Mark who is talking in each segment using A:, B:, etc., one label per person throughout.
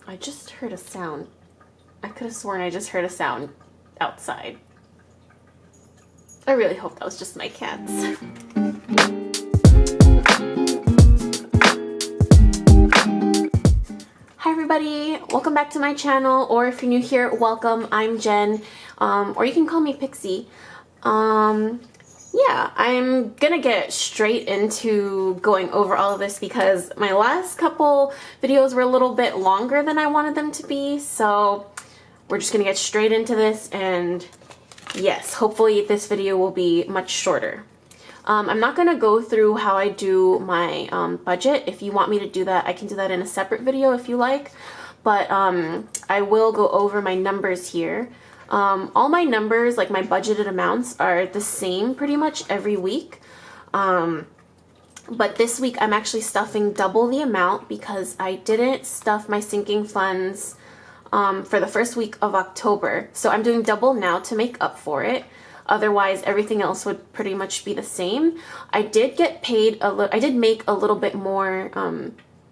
A: I just heard a sound. I could have sworn I just heard a sound outside. I really hope that was just my cats. Hi everybody, welcome back to my channel, or if you're new here, welcome. I'm Jen, or you can call me Pixie. Yeah, I'm gonna get straight into going over all of this because my last couple videos were a little bit longer than I wanted them to be, so we're just gonna get straight into this, and yes, hopefully this video will be much shorter. I'm not gonna go through how I do my budget. If you want me to do that, I can do that in a separate video if you like, but I will go over my numbers here. All my numbers, like my budgeted amounts, are the same pretty much every week. But this week I'm actually stuffing double the amount because I didn't stuff my sinking funds for the first week of October. So I'm doing double now to make up for it. Otherwise, everything else would pretty much be the same. I did get paid I did make a little bit more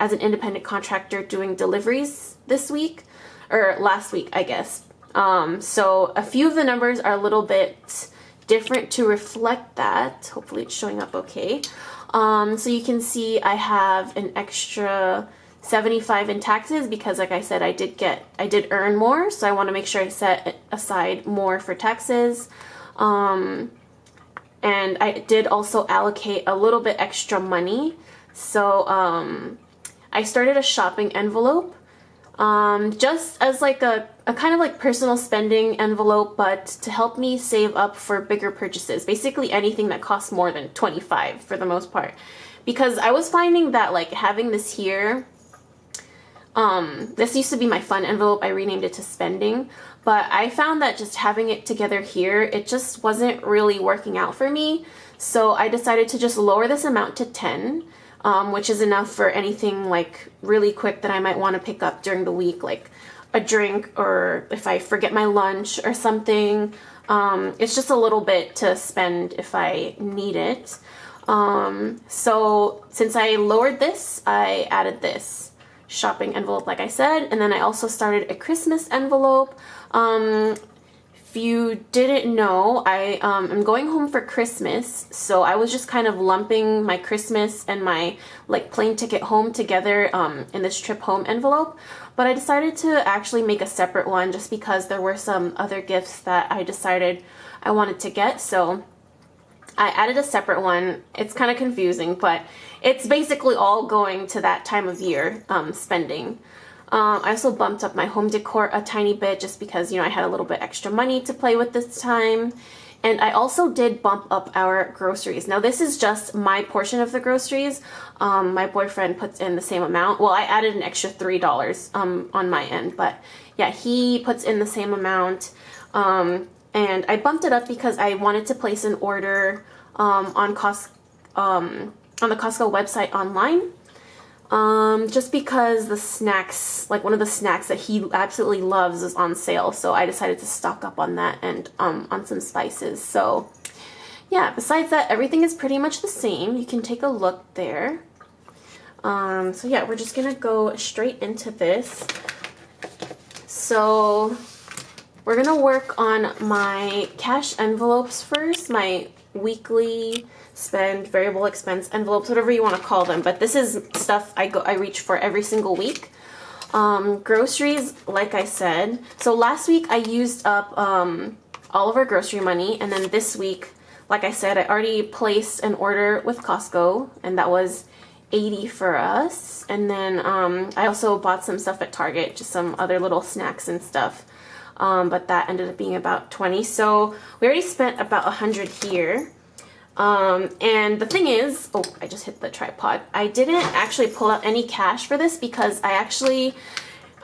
A: as an independent contractor doing deliveries this week, or last week, I guess. So a few of the numbers are a little bit different to reflect that. Hopefully it's showing up okay. So you can see I have an extra $75 in taxes because, like I said, I did earn more, so I want to make sure I set aside more for taxes. And I did also allocate a little bit extra money. So I started a shopping envelope. Just as like a kind of like personal spending envelope, but to help me save up for bigger purchases. Basically anything that costs more than $25 for the most part. Because I was finding that like having this here, this used to be my fun envelope, I renamed it to spending, but I found that just having it together here, it just wasn't really working out for me. So I decided to just lower this amount to 10. Which is enough for anything like really quick that I might want to pick up during the week, like a drink, or if I forget my lunch or something. It's just a little bit to spend if I need it. So since I lowered this, I added this shopping envelope, like I said, and then I also started a Christmas envelope. If you didn't know, I am going home for Christmas, so I was just kind of lumping my Christmas and my like plane ticket home together in this trip home envelope, but I decided to actually make a separate one just because there were some other gifts that I decided I wanted to get, so I added a separate one. It's kind of confusing, but it's basically all going to that time of year spending. I also bumped up my home decor a tiny bit just because, you know, I had a little bit extra money to play with this time. And I also did bump up our groceries. Now this is just my portion of the groceries. My boyfriend puts in the same amount. Well, I added an extra $3 on my end, but yeah, he puts in the same amount. And I bumped it up because I wanted to place an order on the Costco website online. Just because the snacks, like one of the snacks that he absolutely loves is on sale, so I decided to stock up on that and on some spices. So yeah, besides that, everything is pretty much the same. You can take a look there. So yeah, we're just gonna go straight into this. So we're gonna work on my cash envelopes first, my weekly spend, variable expense envelopes, whatever you want to call them, but this is stuff I reach for every single week. Groceries, like I said, so last week I used up all of our grocery money, and then this week, like I said, I already placed an order with Costco, and that was $80 for us. And then I also bought some stuff at Target, just some other little snacks and stuff, but that ended up being about $20. So we already spent about $100 here. And the thing is, oh, I just hit the tripod. I didn't actually pull out any cash for this because I actually,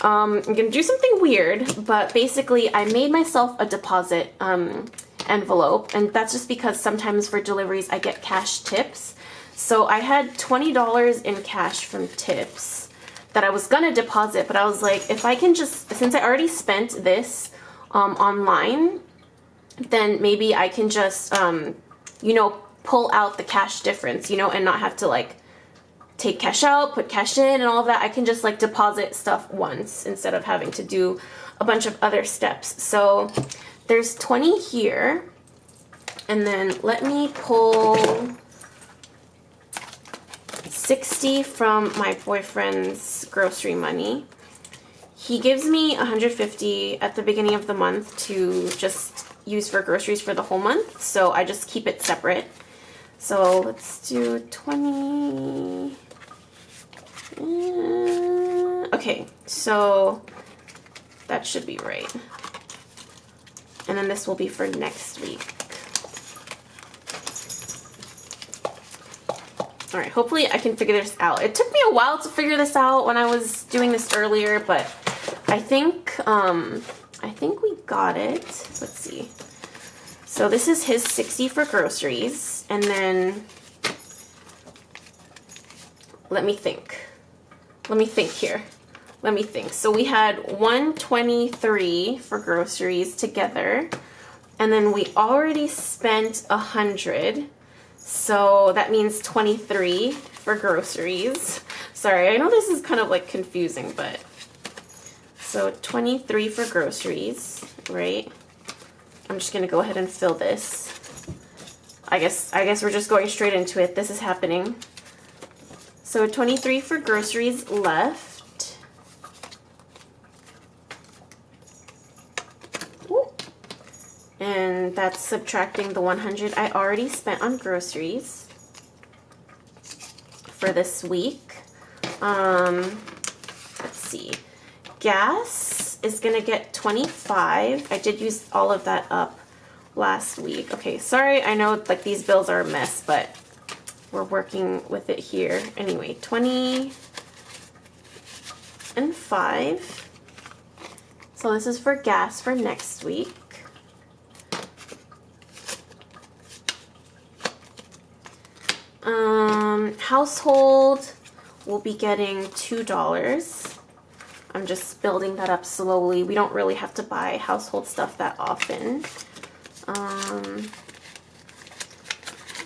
A: I'm gonna do something weird, but basically I made myself a deposit envelope, and that's just because sometimes for deliveries I get cash tips. So I had $20 in cash from tips that I was gonna deposit, but I was like, if I can just, since I already spent this online, then maybe I can just you know, pull out the cash difference, you know, and not have to like take cash out, put cash in, and all of that. I can just like deposit stuff once instead of having to do a bunch of other steps. So there's 20 here. And then let me pull 60 from my boyfriend's grocery money. He gives me 150 at the beginning of the month to just use for groceries for the whole month. So I just keep it separate. So let's do 20. Okay, so that should be right. And then this will be for next week. All right, hopefully I can figure this out. It took me a while to figure this out when I was doing this earlier, but I think we got it. Let's see. So this is his 60 for groceries, and then let me think. Let me think here. Let me think. So we had 123 for groceries together, and then we already spent 100. So that means 23 for groceries. Sorry, I know this is kind of like confusing, but so 23 for groceries, right? I'm just gonna go ahead and fill this. I guess we're just going straight into it. This is happening. So 23 for groceries left. Ooh. And that's subtracting the 100 I already spent on groceries for this week. Let's see. Gas is gonna get 25. I did use all of that up last week. Okay, sorry, I know like these bills are a mess, but we're working with it here. Anyway, 20 and 5. So this is for gas for next week. Household will be getting $2. I'm just building that up slowly. We don't really have to buy household stuff that often.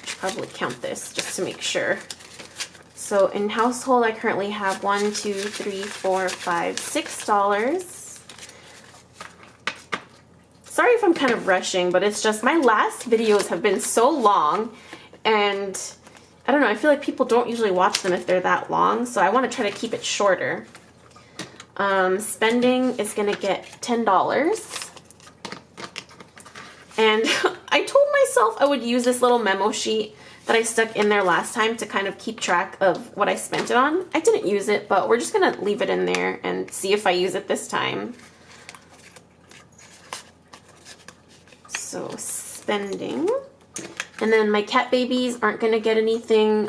A: Should probably count this just to make sure. So in household, I currently have $1, $2, $3, $4, $5, $6. Sorry if I'm kind of rushing, but it's just my last videos have been so long, and I don't know, I feel like people don't usually watch them if they're that long, so I want to try to keep it shorter. Spending is going to get $10. And I told myself I would use this little memo sheet that I stuck in there last time to kind of keep track of what I spent it on. I didn't use it, but we're just going to leave it in there and see if I use it this time. So spending. And then my cat babies aren't going to get anything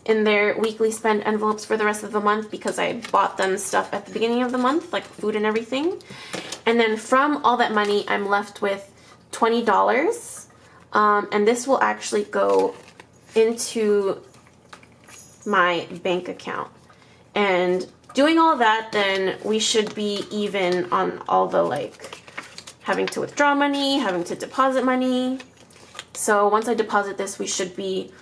A: in their weekly spend envelopes for the rest of the month because I bought them stuff at the beginning of the month, like food and everything. And then from all that money, I'm left with $20. And this will actually go into my bank account. And doing all that, then we should be even on all the like having to withdraw money, having to deposit money. So once I deposit this, we should be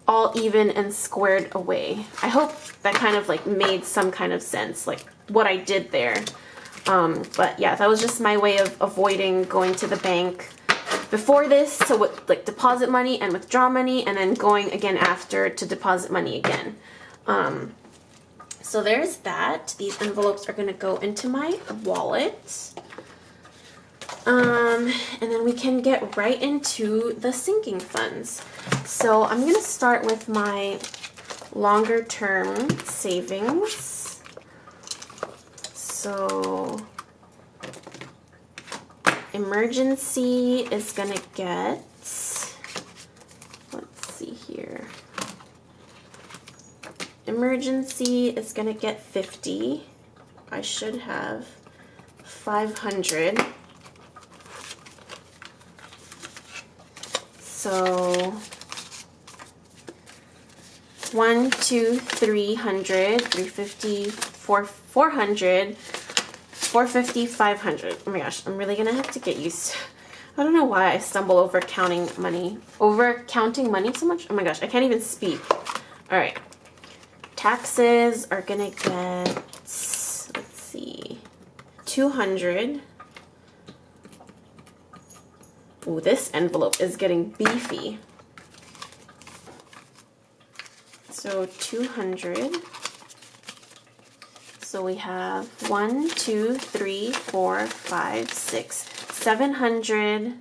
A: all even and squared away. I hope that kind of like made some kind of sense, like what I did there. But yeah, that was just my way of avoiding going to the bank before this to like deposit money and withdraw money, and then going again after to deposit money again. So there's that. These envelopes are gonna go into my wallet. And then we can get right into the sinking funds. So I'm going to start with my longer term savings. So emergency is going to get, let's see here. Emergency is going to get 50. I should have 500. So 1, 2, 300, 350, 400, 450, 500. Oh my gosh, I'm really gonna have to get used to, I don't know why I stumble over counting money so much. Oh my gosh, I can't even speak. All right, taxes are gonna get, let's see, 200. Ooh, this envelope is getting beefy. So 200. So we have 1, 2, 3, 4, 5, 6, 700,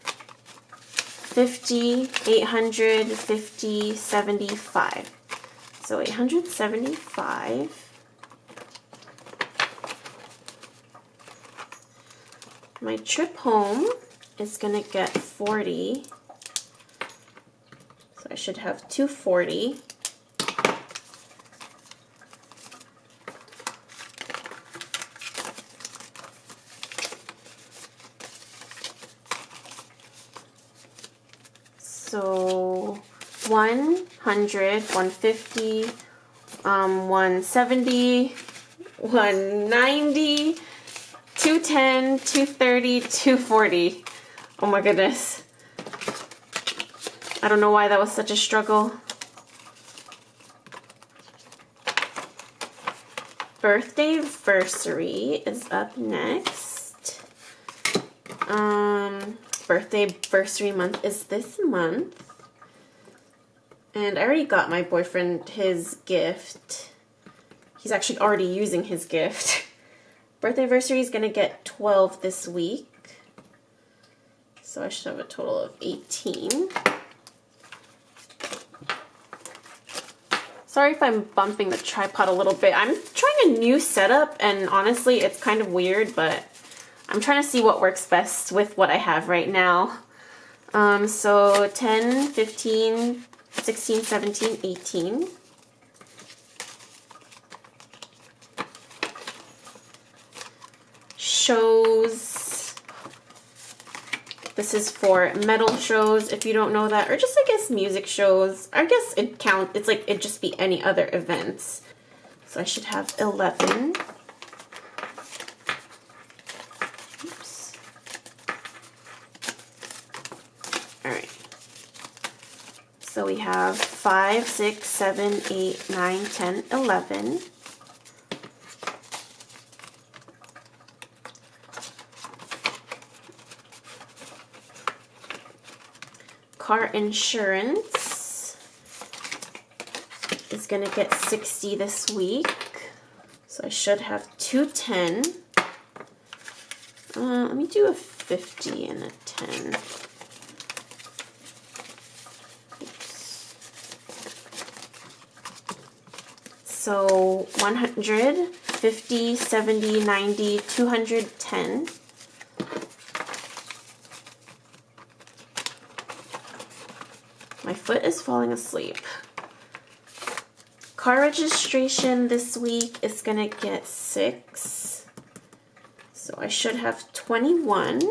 A: 50, 850, 75. So 875. My trip home is gonna get 40. So I should have 240. So 100, 150, 170, 190, 210, 230, 240. Oh my goodness. I don't know why that was such a struggle. Birthday versary is up next. Birthday versary month is this month. And I already got my boyfriend his gift. He's actually already using his gift. Birthday versary is gonna get 12 this week. So I should have a total of 18. Sorry if I'm bumping the tripod a little bit. I'm trying a new setup and honestly it's kind of weird, but I'm trying to see what works best with what I have right now. So 10, 15, 16, 17, 18. Shows. This is for metal shows, if you don't know that, or just I guess music shows. I guess it counts. It's like it'd just be any other events. So I should have 11. Oops. All right. So we have 5, 6, 7, 8, 9, 10, 11. Car insurance is gonna get 60 this week. So I should have 210. Let me do a 50 and a 10. Oops. So 100, 50, 70, 90, 210. My foot is falling asleep. Car registration this week is gonna get 6. So I should have 21.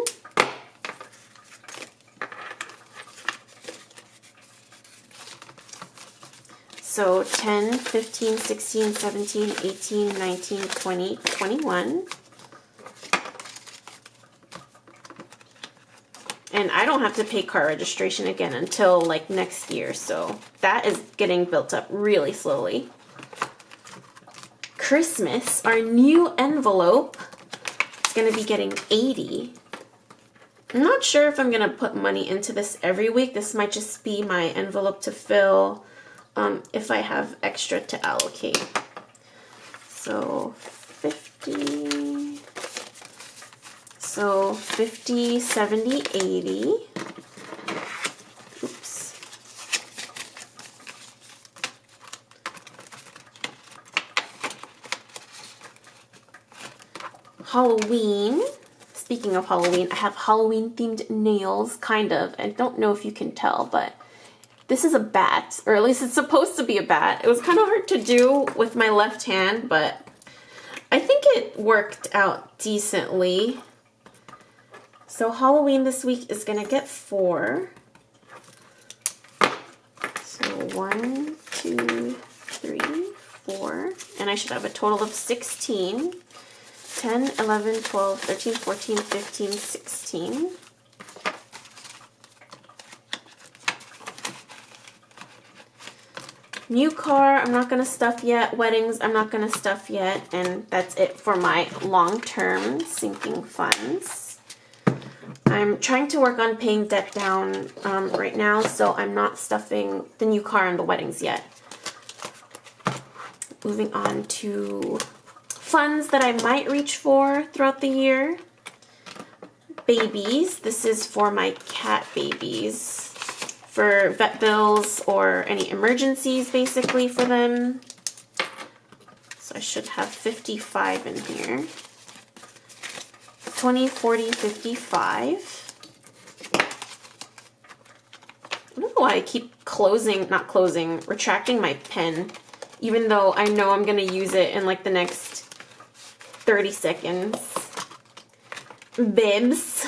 A: So 10, 15, 16, 17, 18, 19, 20, 21. And I don't have to pay car registration again until like next year, so that is getting built up really slowly. Christmas, our new envelope is going to be getting 80. I'm not sure if I'm going to put money into this every week. This might just be my envelope to fill if I have extra to allocate. So 50... So 50, 70, 80. Oops. Halloween. Speaking of Halloween, I have Halloween themed nails, kind of. I don't know if you can tell, but this is a bat, or at least it's supposed to be a bat. It was kind of hard to do with my left hand, but I think it worked out decently. So Halloween this week is gonna get 4. So 1, 2, 3, 4. And I should have a total of 16. 10, 11, 12, 13, 14, 15, 16. New car, I'm not going to stuff yet. Weddings, I'm not going to stuff yet. And that's it for my long-term sinking funds. I'm trying to work on paying debt down right now, so I'm not stuffing the new car and the weddings yet. Moving on to funds that I might reach for throughout the year. Babies. This is for my cat babies. For vet bills or any emergencies, basically, for them. So I should have 55 in here. 20, 40, 55. I don't know why I keep retracting my pen, even though I know I'm going to use it in like the next 30 seconds. Bibs.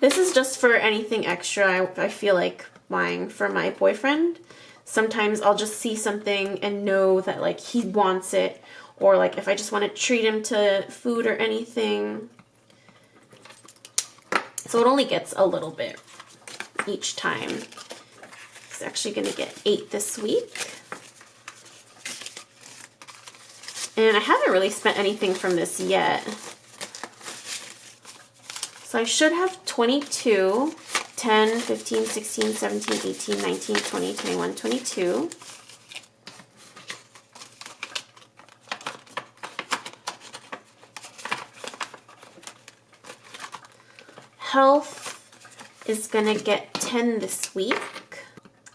A: This is just for anything extra I feel like buying for my boyfriend. Sometimes I'll just see something and know that like he wants it, or like if I just want to treat him to food or anything. So it only gets a little bit each time. He's actually going to get 8 this week. And I haven't really spent anything from this yet. So I should have 22, 10, 15, 16, 17, 18, 19, 20, 21, 22. Health is going to get 10 this week.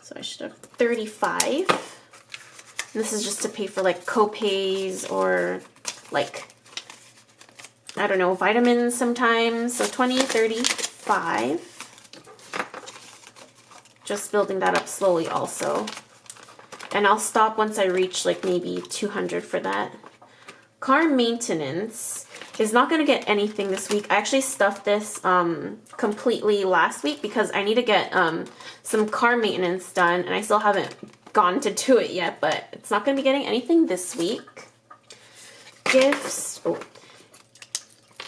A: So I should have 35. And this is just to pay for like co-pays or like, I don't know, vitamins sometimes. So 20, 35. Just building that up slowly also. And I'll stop once I reach like maybe 200 for that. Car maintenance is not going to get anything this week. I actually stuffed this completely last week because I need to get some car maintenance done. And I still haven't gone to do it yet, but it's not going to be getting anything this week. Gifts. Oh.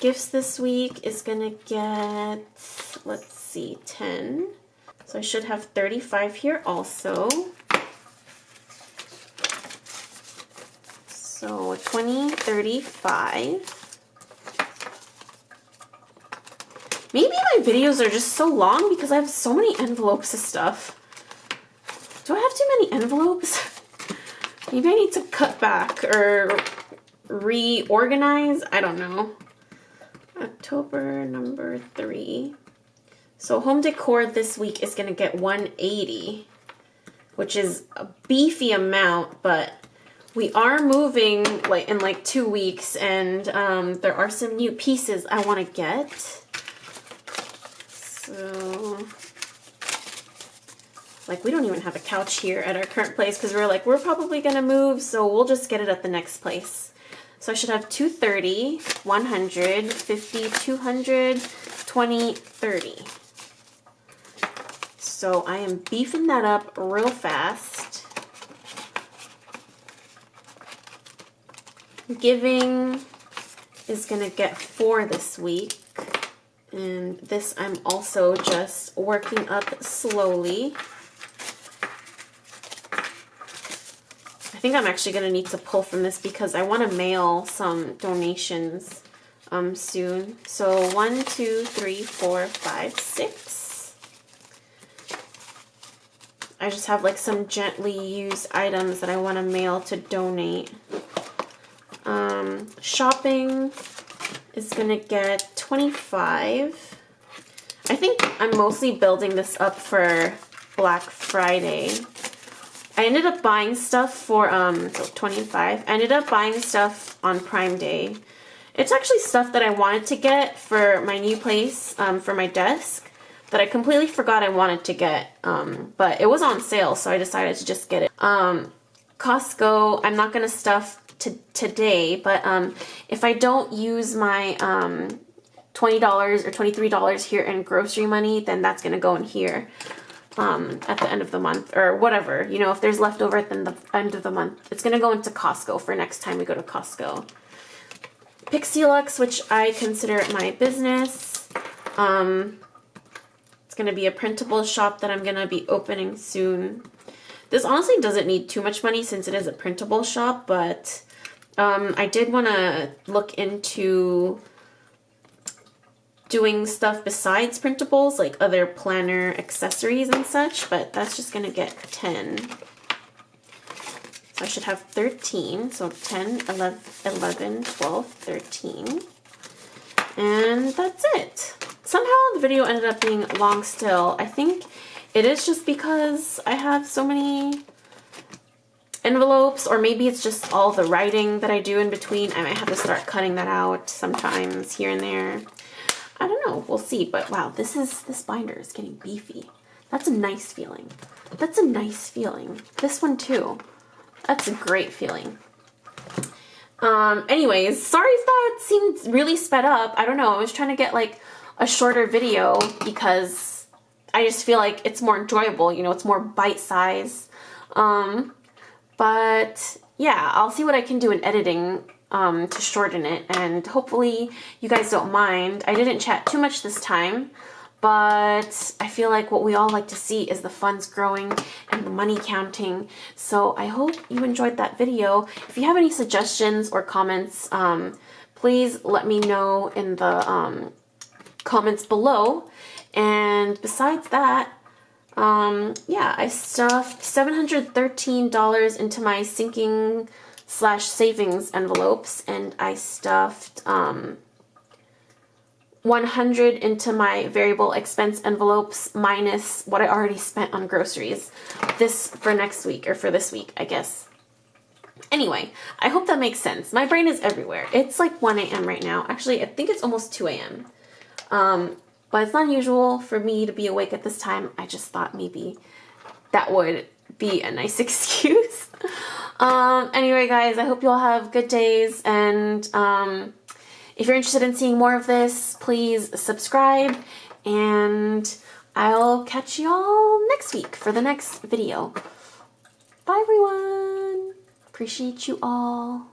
A: Gifts this week is going to get, let's see, 10. So I should have 35 here also. So 20, 35. Maybe my videos are just so long because I have so many envelopes of stuff. Do I have too many envelopes? Maybe I need to cut back or reorganize. I don't know. October number 3. So home decor this week is going to get 180, which is a beefy amount, but we are moving like in like 2 weeks, and there are some new pieces I want to get. So like we don't even have a couch here at our current place because we're probably going to move, so we'll just get it at the next place. So I should have 230, 100, 50, 200, 20, 30. So I am beefing that up real fast. Giving is going to get 4 this week. And this I'm also just working up slowly. I think I'm actually going to need to pull from this because I want to mail some donations soon. So 1, 2, 3, 4, 5, 6. I just have like some gently used items that I want to mail to donate. Shopping is going to get 25. I think I'm mostly building this up for Black Friday. I ended up buying stuff for, so 25. I ended up buying stuff on Prime Day. It's actually stuff that I wanted to get for my new place, for my desk, that I completely forgot I wanted to get. But it was on sale, so I decided to just get it. Costco, I'm not going to stuff today, but if I don't use my $20 or $23 here in grocery money, then that's going to go in here. At the end of the month or whatever, you know, if there's leftover at the end of the month, it's going to go into Costco for next time we go to Costco. Pixie Lux, which I consider my business. It's It's going to be a printable shop that I'm going to be opening soon. This honestly doesn't need too much money since it is a printable shop, but I did want to look into doing stuff besides printables, like other planner accessories and such, but that's just going to get 10. So I should have 13. So 10, 11, 12, 13. And that's it. Somehow the video ended up being long still. I think it is just because I have so many envelopes, or maybe it's just all the writing that I do in between. I might have to start cutting that out sometimes here and there. I don't know. We'll see. But wow, this binder is getting beefy. That's a nice feeling. That's a nice feeling. This one too. That's a great feeling. Anyways, sorry if that seemed really sped up. I don't know. I was trying to get like a shorter video because I just feel like it's more enjoyable. You know, it's more bite size. But yeah, I'll see what I can do in editing to shorten it, and hopefully you guys don't mind. I didn't chat too much this time, but I feel like what we all like to see is the funds growing and the money counting. So I hope you enjoyed that video. If you have any suggestions or comments, please let me know in the comments below. And besides that, yeah, I stuffed $713 into my sinking / savings envelopes, and I stuffed 100 into my variable expense envelopes minus what I already spent on groceries. This for next week, or for this week, I guess. Anyway, I hope that makes sense. My brain is everywhere. It's like 1 a.m. right now. Actually, I think it's almost 2 a.m. But it's not usual for me to be awake at this time. I just thought maybe that would be a nice excuse. Anyway, guys, I hope you all have good days, and if you're interested in seeing more of this, please subscribe, and I'll catch you all next week for the next video. Bye, everyone. Appreciate you all.